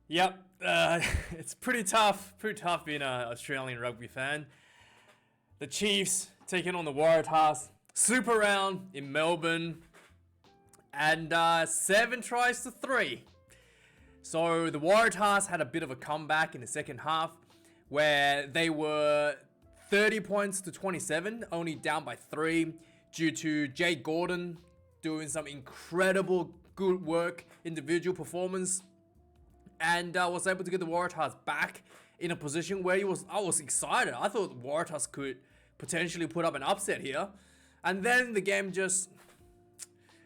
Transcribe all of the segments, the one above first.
Yep, it's pretty tough. Pretty tough being an Australian rugby fan. The Chiefs taking on the Waratahs. Super round in Melbourne. And 7 tries to 3. So the Waratahs had a bit of a comeback in the second half where they were 30 points to 27, only down by 3 due to Jay Gordon doing some incredible good work, individual performance, and was able to get the Waratahs back in a position where I was excited. I thought the Waratahs could potentially put up an upset here. And then the game just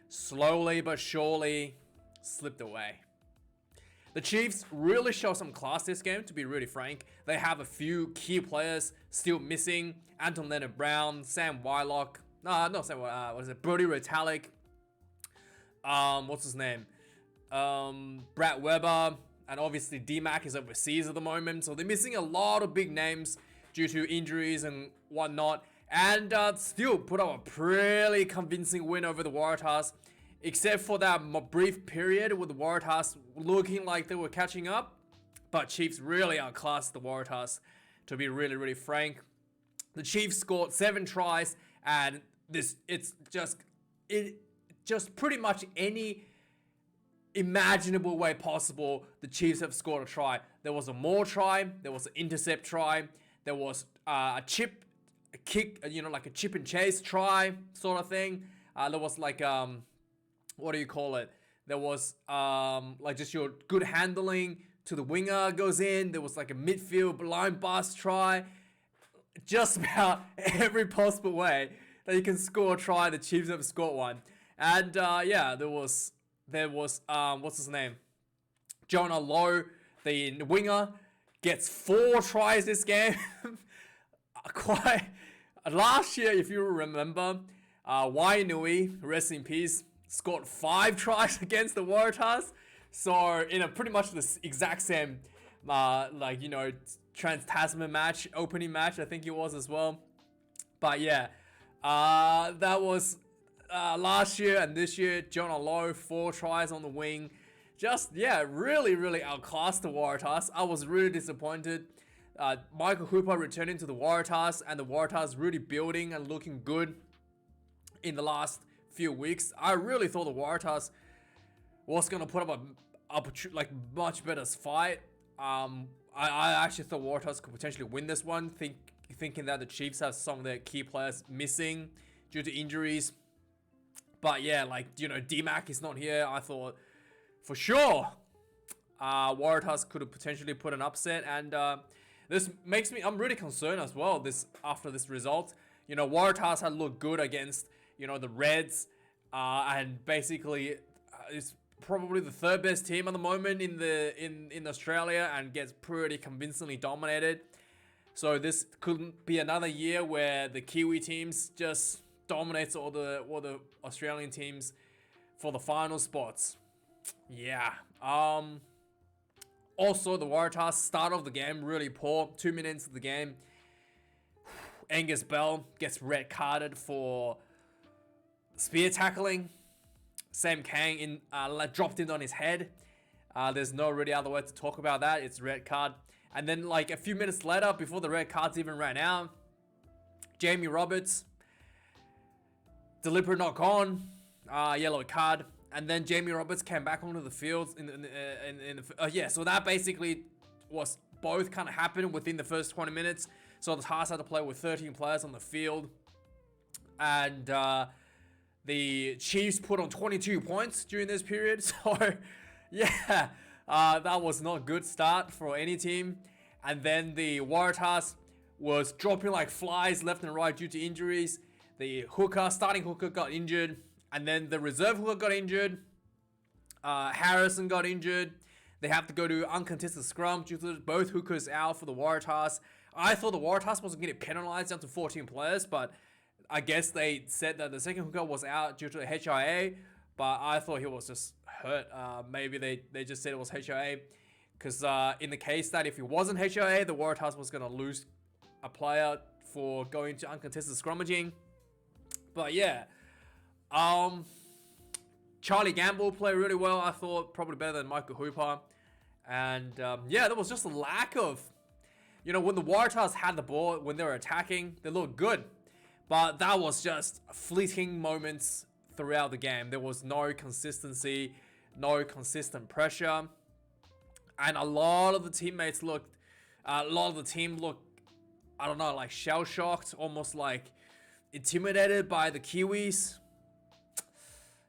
slowly but surely slipped away. The Chiefs really show some class this game, to be really frank. They have a few key players still missing. Anton Leonard-Brown, Sam Whitelock, not Sam, what is it? Brodie Retallick. What's his name? Brad Weber. And obviously D-Mac is overseas at the moment. So they're missing a lot of big names due to injuries and whatnot. And still put up a pretty convincing win over the Waratahs. Except for that brief period with the Waratahs looking like they were catching up. But Chiefs really outclassed the Waratahs, to be really, really frank. The Chiefs scored 7 tries, and it's just pretty much any imaginable way possible the Chiefs have scored a try. There was a maul try, there was an intercept try, there was a kick, like a chip and chase try sort of thing. There was like what do you call it? There was like just your good handling to the winger goes in. There was like a midfield line bust try. Just about every possible way that you can score a try, the Chiefs have scored one. And yeah, there was what's his name? Jonah Lowe, the winger, gets 4 tries this game. Last year, if you remember, Wainui, rest in peace, scored 5 tries against the Waratahs. So in a pretty much the exact same Trans-Tasman match, opening match, I think it was as well. But yeah, that was last year, and this year Jonah Lowe, 4 tries on the wing. Just really outclassed the Waratahs. I was really disappointed. Michael Hooper returning to the Waratahs, and the Waratahs really building and looking good in the last few weeks. I really thought the Waratahs was gonna put up a much better fight. I actually thought Waratahs could potentially win this one, thinking that the Chiefs have some of their key players missing due to injuries. But yeah, D-Mac is not here. I thought for sure Waratahs could have potentially put an upset, and this makes me, I'm really concerned as well after this result. Waratahs had looked good against the Reds, and basically it's probably the 3rd best team at the moment in Australia, and gets pretty convincingly dominated. So this couldn't be another year where the Kiwi teams just dominates all the Australian teams for the final spots. Yeah. Also, the Waratahs start of the game really poor. 2 minutes of the game, Angus Bell gets red carded for spear tackling. Sam Kang dropped in on his head. There's no really other way to talk about that. It's red card. And then a few minutes later, before the red cards even ran out, Jamie Roberts, deliberate knock on, yellow card. And then Jamie Roberts came back onto the field so that basically was both kind of happened within the first 20 minutes. So the Tahs had to play with 13 players on the field, and the Chiefs put on 22 points during this period. So yeah, that was not a good start for any team. And then the Waratahs was dropping like flies left and right due to injuries. The starting hooker got injured. And then the reserve hooker got injured. Harrison got injured. They have to go to uncontested scrum due to both hookers out for the Waratahs. I thought the Waratahs wasn't getting penalized down to 14 players, but I guess they said that the second hooker was out due to the HIA. But I thought he was just hurt. Maybe they just said it was HIA. Because in the case that if he wasn't HIA, the Waratahs was going to lose a player for going to uncontested scrummaging. But yeah. Charlie Gamble played really well, I thought, probably better than Michael Hooper. And yeah, there was just a lack of, when the Waratahs had the ball, when they were attacking, they looked good. But that was just fleeting moments throughout the game. There was no consistency, no consistent pressure. And a lot of the team looked, I don't know, like shell-shocked, almost like intimidated by the Kiwis.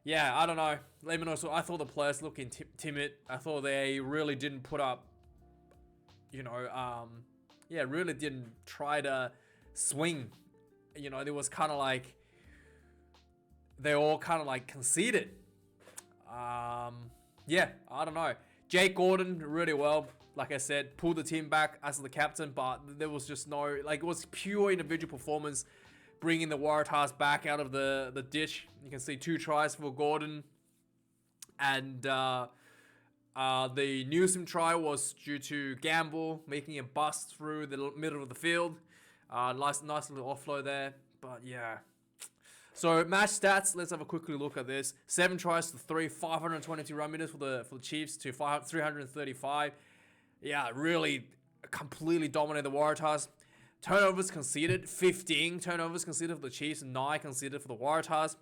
Yeah, I don't know. Let me know. So I thought the players looked timid. I thought they really didn't put up, really didn't try to swing. There was kind of like, they all kind of like conceded. Yeah, I don't know. Jake Gordon really well, like I said, pulled the team back as the captain, but there was just no, like, it was pure individual performance, bringing the Waratahs back out of the ditch. You can see 2 tries for Gordon, and the Newsom try was due to Gamble making a bust through the middle of the field. Nice little offload there, but yeah. So match stats, let's have a quick look at this. 7 tries to 3, 522 run meters for the Chiefs to 335. Yeah, really completely dominated the Waratahs. Turnovers conceded, 15 turnovers conceded for the Chiefs, 9 conceded for the Waratahs.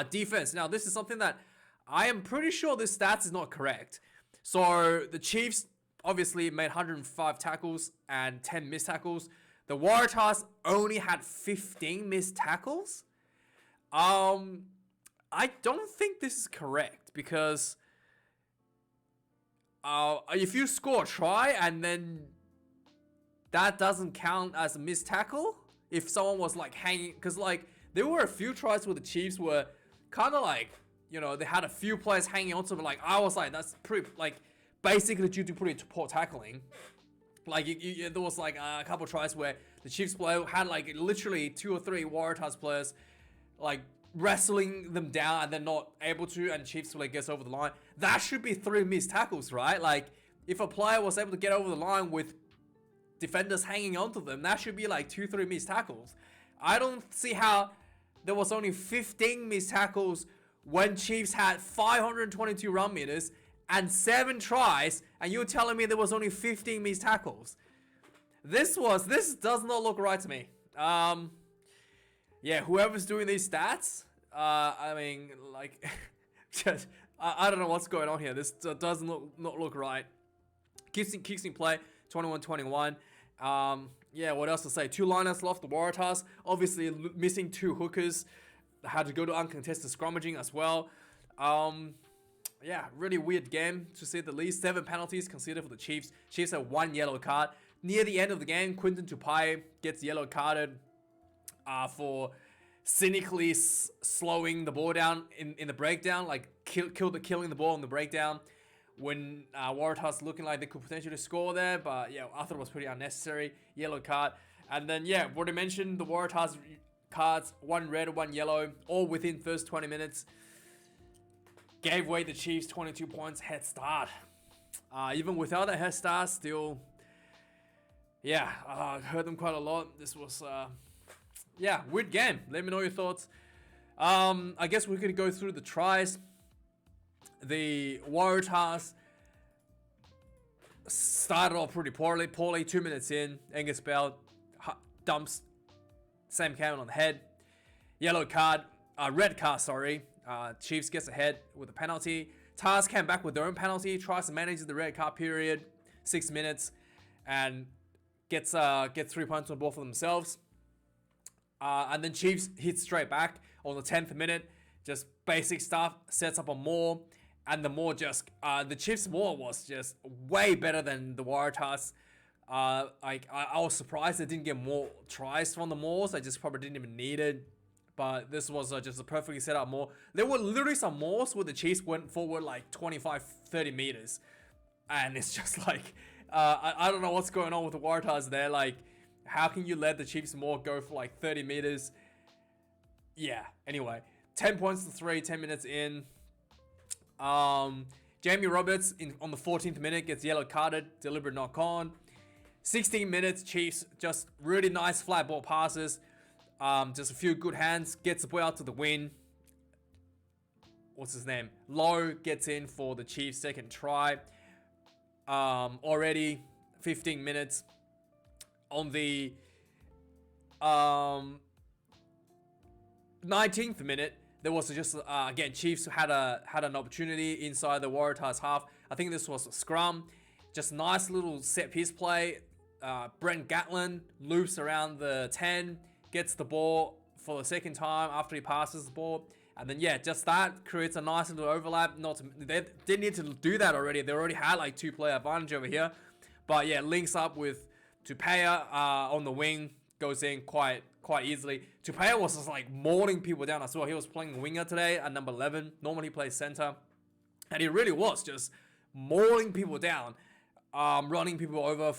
Defense, now this is something that I am pretty sure this stats is not correct. So the Chiefs obviously made 105 tackles and 10 missed tackles. The Waratahs only had 15 missed tackles. I don't think this is correct, because if you score a try and then that doesn't count as a missed tackle, if someone was like hanging, because like there were a few tries where the Chiefs were kind of like, they had a few players hanging on to them. Like I was like, that's pretty, like basically due to pretty poor tackling. Like there was like a couple of tries where the Chiefs player had like literally 2 or 3 Waratahs players like wrestling them down and they're not able to, and Chiefs like gets over the line. That should be 3 missed tackles, right? Like if a player was able to get over the line with defenders hanging onto them, that should be like 2-3 missed tackles. I don't see how there was only 15 missed tackles when Chiefs had 522 run meters and 7 tries, and you're telling me there was only 15 missed tackles. This does not look right to me. Yeah, whoever's doing these stats, I mean, like, just, I don't know what's going on here. This does not look right. Kicks in play, 21-21. Yeah, what else to say? 2 lineouts left, the Waratahs. Obviously, missing 2 hookers. Had to go to uncontested scrummaging as well. Yeah, really weird game, to say the least. 7 penalties considered for the Chiefs. Chiefs had 1 yellow card. Near the end of the game, Quinton Tupai gets yellow carded for cynically slowing the ball down in the breakdown, like killing the ball in the breakdown, when Waratahs looking like they could potentially score there. But yeah, I thought it was pretty unnecessary. Yellow card. And then yeah, what I mentioned, the Waratahs cards, 1 red, 1 yellow, all within first 20 minutes. Gave away the Chiefs 22 points head start. Even without a head start, still, yeah, hurt them quite a lot. This was, yeah, weird game. Let me know your thoughts. I guess we could go through the tries. The Waratahs started off pretty poorly. 2 minutes in, Angus Bell dumps Sam Cameron on the head. Yellow card, red card, sorry. Chiefs gets ahead with a penalty. Tars came back with their own penalty, tries to manage the red card period, 6 minutes, and gets 3 points on the ball for themselves. And then Chiefs hit straight back on the 10th minute. Just basic stuff, sets up a maul, and the maul just, the Chiefs maul was just way better than the Waratahs. I was surprised they didn't get more tries from the mauls. I just probably didn't even need it. But this was just a perfectly set up maul. There were literally some mauls where the Chiefs went forward like 25-30 meters. And it's just like, I don't know what's going on with the Waratahs there. Like, how can you let the Chiefs maul go for like 30 meters? Yeah, anyway. 10 points to 3, 10 minutes in. Jamie Roberts on the 14th minute gets yellow carded, deliberate knock on. 16 minutes, Chiefs just really nice flat ball passes. Just a few good hands, gets the ball out to the win. What's his name? Lowe gets in for the Chiefs' second try. already 15 minutes. On the 19th minute, there was just again Chiefs had an opportunity inside the Waratahs half. I think this was a scrum, just nice little set piece play. Brent Gatlin loops around the 10, gets the ball for the second time after he passes the ball, and then just that creates a nice little overlap. They didn't need to do that already. They already had like 2-player advantage over here, but links up with Tupea on the wing, goes in quite easily. Tupea was just like mauling people down as well. He was playing winger today at number 11. Normally he plays center, and he really was just mauling people down, running people over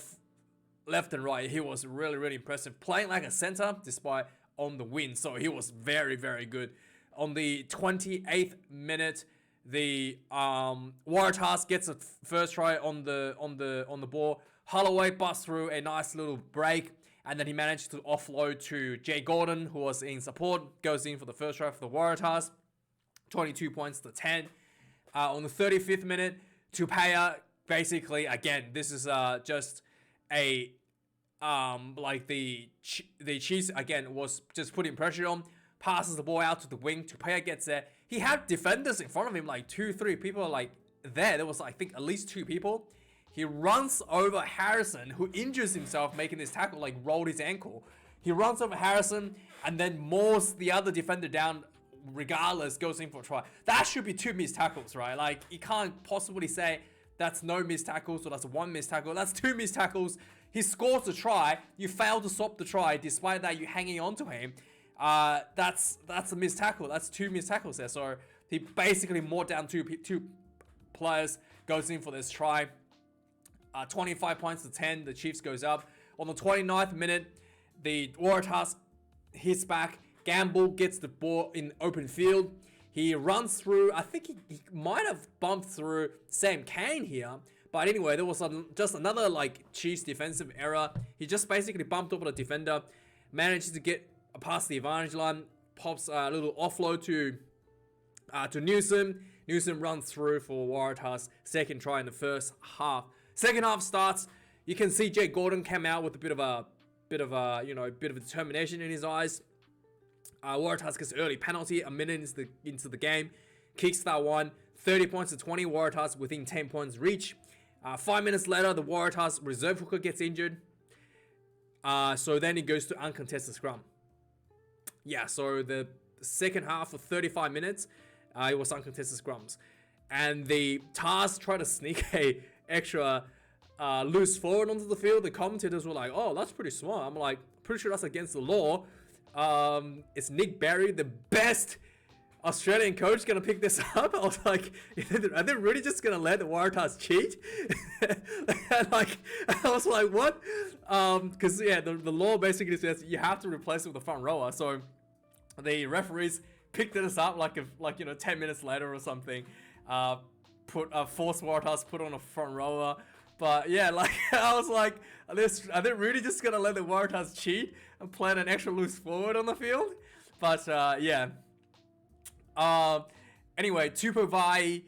left and right. He was really, really impressive, playing like a center despite on the wing. So he was very, very good. On the 28th minute, the Waratahs gets a first try on the ball. Holloway busts through a nice little break, and then he managed to offload to Jay Gordon, who was in support, goes in for the first try for the Waratahs. 22 points to 10. On the 35th minute, Tupea, basically, again, this is just a like the Chiefs again was just putting pressure on, passes the ball out to the wing. Tupea gets there. He had defenders in front of him, like 2-3 people like there. There was I think at least 2 people. He runs over Harrison, who injures himself making this tackle, like rolled his ankle. He runs over Harrison and then maws the other defender down. Regardless, goes in for a try. That should be 2 missed tackles, right? Like, you can't possibly say that's no missed tackles or that's 1 missed tackle. That's 2 missed tackles. He scores a try. You fail to stop the try. Despite that, you're hanging on to him. That's a missed tackle. That's 2 missed tackles there. So he basically mowed down two players. Goes in for this try. 25 points to 10. The Chiefs goes up. On the 29th minute, the Waratahs hits back. Gamble gets the ball in open field. He runs through. I think he might have bumped through Sam Kane here. But anyway, there was just another like Chiefs defensive error. He just basically bumped over the defender. Manages to get past the advantage line. Pops a little offload to Newsom. Newsom runs through for Waratahs' second try in the first half. Second half starts. You can see Jake Gordon came out with a bit of determination in his eyes. Waratahs gets an early penalty a minute into the game. Kicks that one. 30 points to 20. Waratahs within 10 points reach. 5 minutes later, the Waratahs reserve hooker gets injured. So then it goes to uncontested scrum. So the second half for 35 minutes, it was uncontested scrums. And the Tars try to sneak a extra loose forward onto the field. The commentators were like, oh, that's pretty smart. I'm like, pretty sure that's against the law. It's Nick Berry, the best Australian coach, gonna pick this up? I was like, are they really just gonna let the Waratahs cheat? And like, I was like, what? Because the law basically says you have to replace it with a front rower. So the referees picked this up like 10 minutes later or something. Forced Waratahs put on a front rower. But I was like, are they really just gonna let the Waratahs cheat and play an extra loose forward on the field? But anyway, Tupavai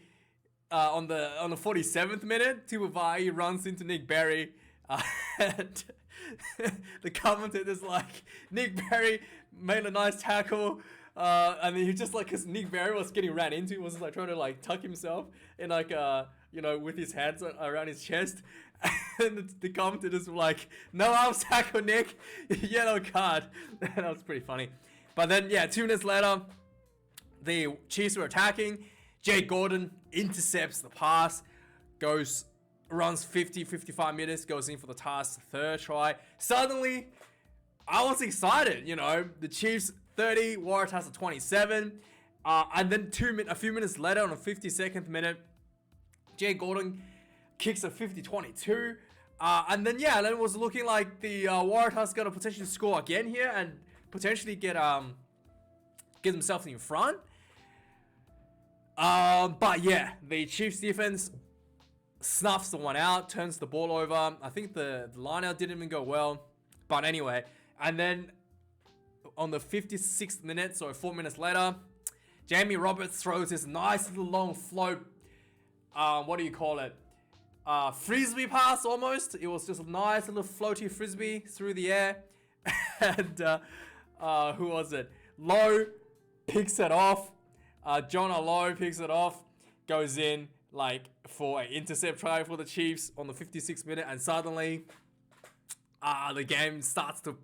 on the 47th minute, Tupavai runs into Nick Berry, and the commentator's like, Nick Berry made a nice tackle. And then he just because Nick Berry was getting ran into, was like trying to tuck himself in with his hands around his chest. And the commentators were like, no arms tackle, Nick, yellow card. That was pretty funny. But then 2 minutes later, the Chiefs were attacking. Jay Gordon intercepts the pass, runs 55 minutes, goes in for the Tars' third try. Suddenly, I was excited, the Chiefs 30, Waratahs at 27. And then a few minutes later, on the 52nd minute, Jay Gordon kicks a 50-22. And then it was looking like the Waratahs gonna potentially score again here and potentially get themselves in front. But the Chiefs defense snuffs the one out, turns the ball over. I think the line out didn't even go well. But anyway, and then on the 56th minute, so 4 minutes later, Jamie Roberts throws this nice little long float. What do you call it? frisbee pass almost. It was just a nice little floaty frisbee through the air. And who was it? Lowe picks it off. Jonah Lowe picks it off, goes in like for an intercept try for the Chiefs on the 56th minute, and suddenly the game starts to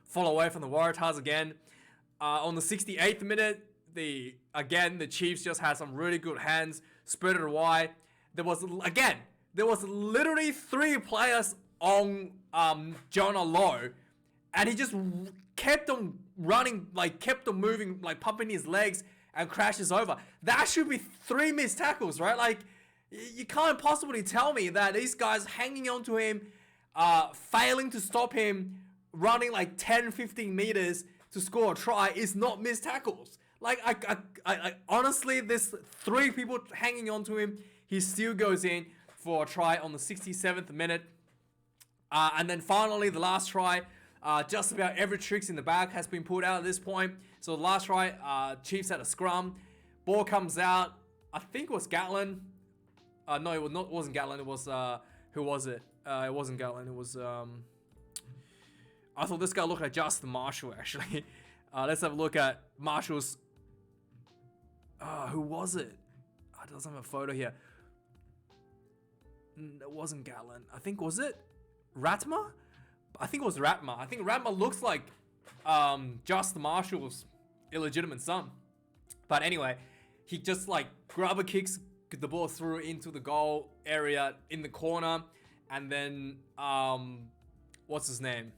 fall away from the Waratahs again. On the 68th minute, the Chiefs just had some really good hands, spread it wide. There was literally 3 players on Jonah Lowe, and he just kept on running, like kept on moving, like pumping his legs, and crashes over. That should be 3 missed tackles, right? Like, you can't possibly tell me that these guys hanging on to him, failing to stop him, running like 10, 15 meters to score a try is not missed tackles. Like, I honestly, this 3 people hanging on to him, he still goes in for a try on the 67th minute. And then finally, the last try, just about every tricks in the bag has been pulled out at this point. So the last try, Chiefs had a scrum. Ball comes out. I think it was Gatlin. No, it wasn't Gatlin. It was, who was it? It wasn't Gatlin. It was, I thought this guy looked like Justin Marshall, actually. Let's have a look at Marshall's, who was it? I doesn't have a photo here. It wasn't Gatlin. I think, was it Ratma? I think it was Ratma. I think Ratma looks like Justin Marshall's illegitimate son. But anyway, he just like grubber kicks the ball through into the goal area in the corner, and then what's his name?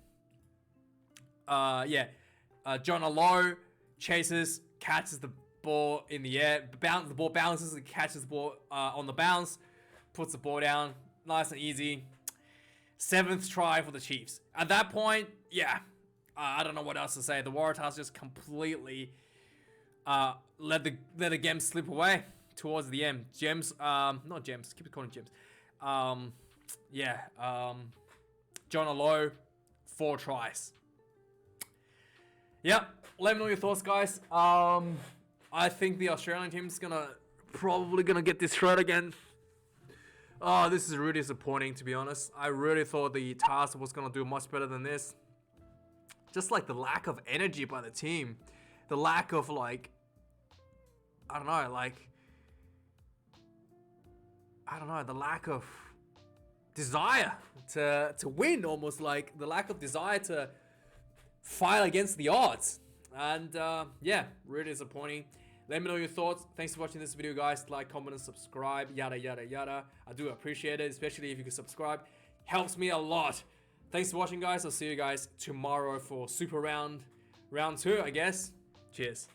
Jonah Lowe chases, catches the ball in the air, the ball bounces and catches the ball on the bounce, puts the ball down, nice and easy. 7th try for the Chiefs. At that point, I don't know what else to say. The Waratahs just completely let the game slip away towards the end. Not Gems, keep calling Gems. Jonah Lowe, 4 tries. Yep, let me know your thoughts, guys. I think the Australian team's probably gonna get this shot again. Oh, this is really disappointing, to be honest. I really thought the task was gonna do much better than this. Just like the lack of energy by the team, the lack of the lack of desire to win, almost like the lack of desire to fight against the odds. And really disappointing. Let me know your thoughts. Thanks for watching this video, guys. Like, comment, and subscribe, yada yada yada. I do appreciate it, especially if you can subscribe. Helps me a lot. Thanks for watching, guys. I'll see you guys tomorrow for Super Round 2, I guess. Cheers.